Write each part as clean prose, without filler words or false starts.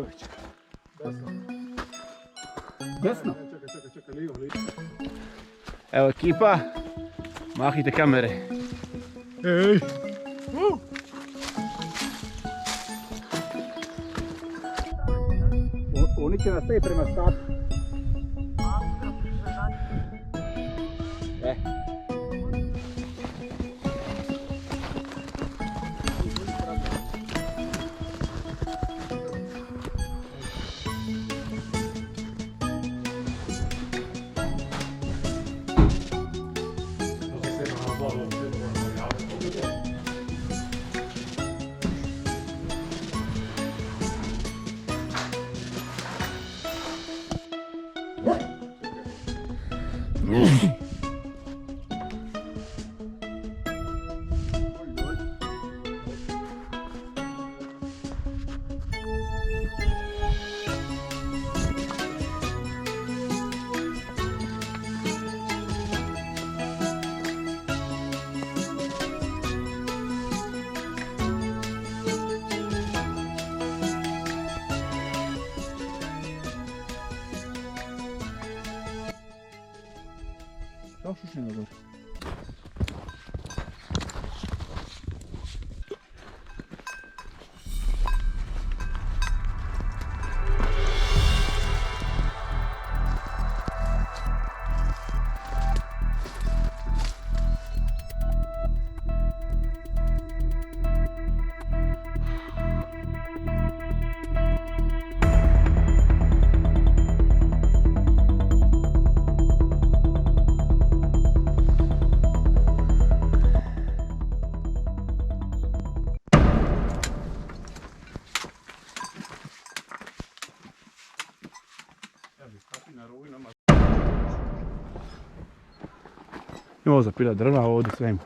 čovječe? Desno. Desno? Čekaj, lijevo. Evo ekipa, mahite kamere. Ej! Oni će nastaviti prema statu. Kao šušnjeno gore. Imamo zapila drva ovdje sve ima.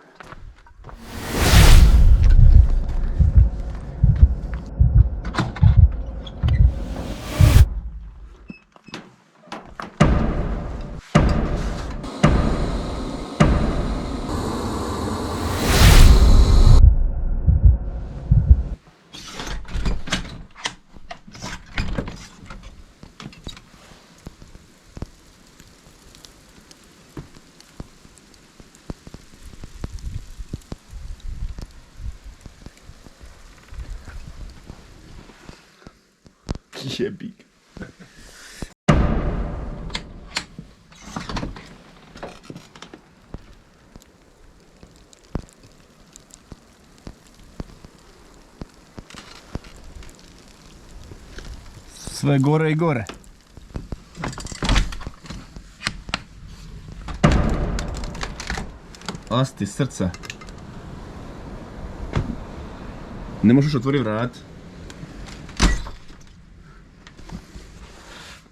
Jebik. Sve gore i gore. Asti srca. Ne možeš otvoriti vrat.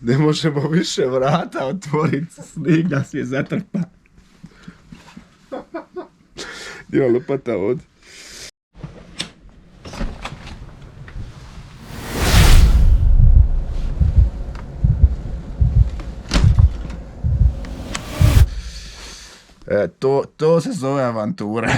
Ne možemo više vrata otvoriti, snijeg nas je zatrpa. Ima lopata ovdje. To se zove avantura.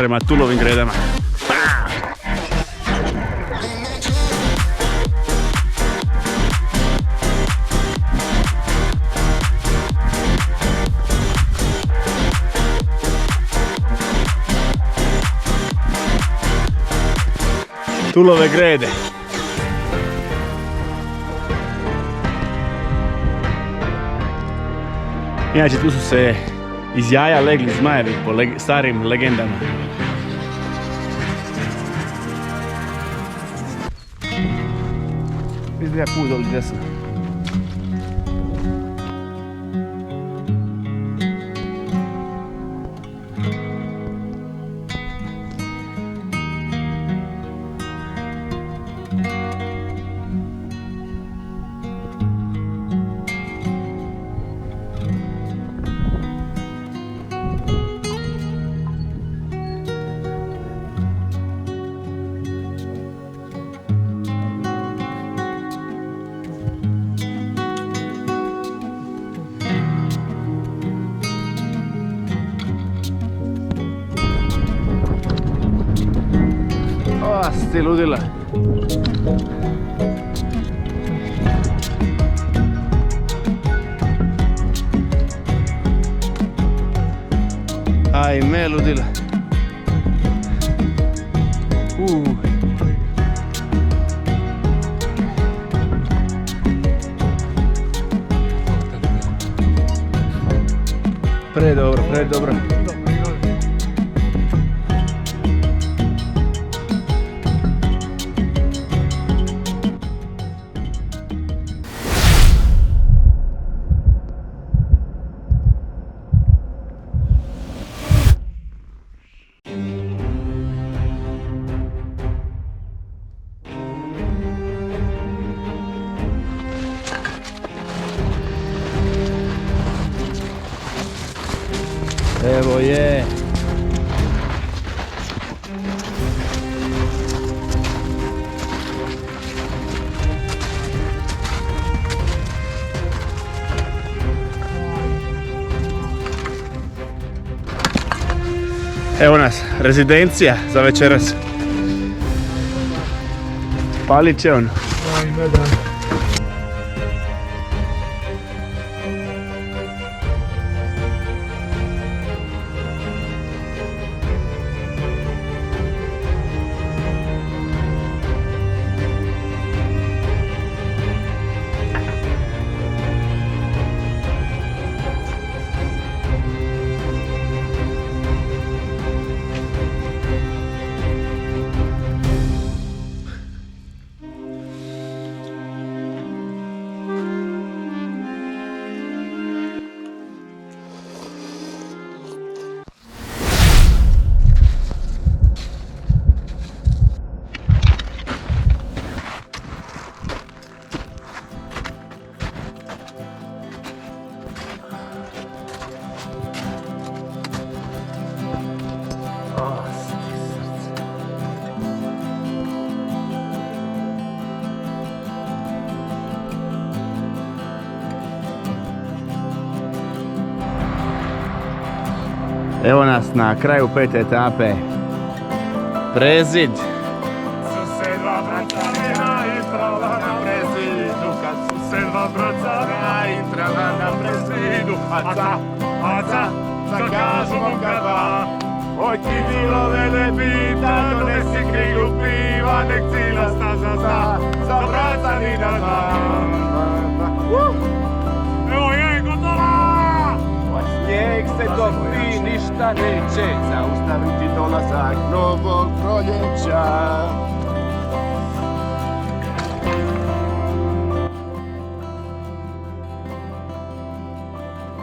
prema Tulovim Gredama. Tulove Grede. Inače tu su se iz jaja legli zmajevi po starim legendama. Vidi ja put doli desno. Sti ludila. Ajme ludila. Predobro, predobro. Evo je. Evo nas, rezidencija za večeras. Palit će on. Ajme da. Evo nas na kraju 5. etape. Prezid. Su se dva braća naitrala na Prezidu, kad su se dva braća naitrala na Prezidu. Aca, aca, da kažu momka dva, oj ti bilo vele pita, donesi krilu piva, nek cila staza zna, za braca ni da znam. Evo je, gotova! Snijeg se topi, ništa neće zaustaviti dolazak novog proljeća.